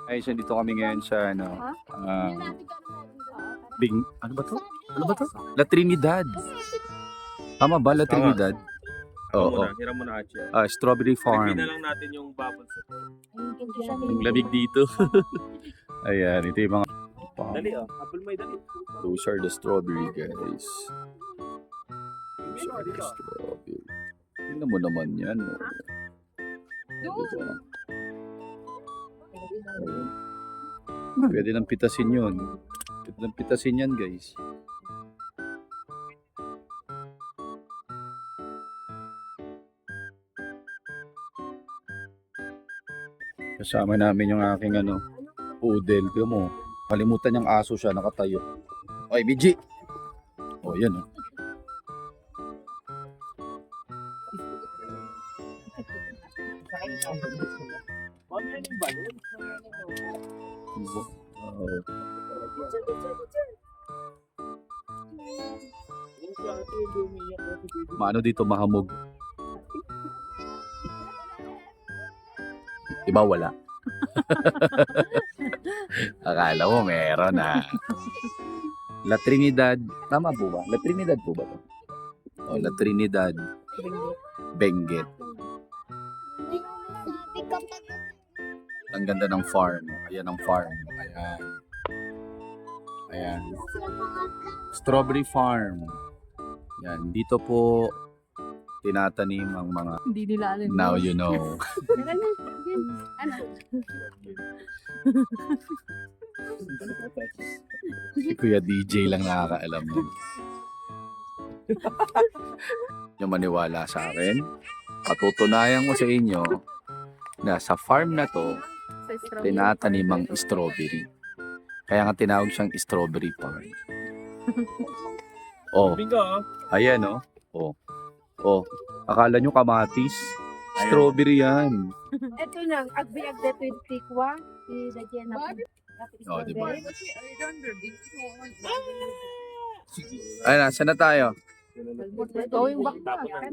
Ay, so dito kami ngayon sa ano ba to? Ano ba to? La Trinidad. Tama ba, La Trinidad? Oo. Hiram mo na, Hachi. Strawberry Farm. Refill na lang natin yung bubbles. Ang lamig dito. Ayan, ito yung mga Dali apple may dali. those are the strawberry, guys. Those are the strawberry. Tingnan mo naman yan. Diba? Pwede nang pitasin yun. Pwede nang pitasin yan, guys. Kasama namin yung aking poodle. Tignan mo. Kalimutan niyang aso siya, nakatayo. Oy, Biji! O, yan o. Maano dito, mahamog. Iba wala. Akala mo meron La Trinidad. Tama po ba? La Trinidad po ba to? O, La Trinidad. Benguet. Ang ganda ng farm. Ayan ang farm. Ayan. Ayan. Strawberry farm. Ayan. Dito po tinatanim ang mga Hindi nila alam. now you know. Si Kuya DJ lang nakakaalam nun. Yung maniwala sa akin, patutunayan ko sa inyo na sa farm na to, tinatanim ang strawberry. Kaya nga tinawag siyang strawberry farm. Oh, ayan oh. Oh. Oh, akala nyo kamatis? Strawberry yan. Ito na, agbi-agda 20 kwa. Ilagyan na po. Oh, di ba? Ay, nasa na tayo? Going back na.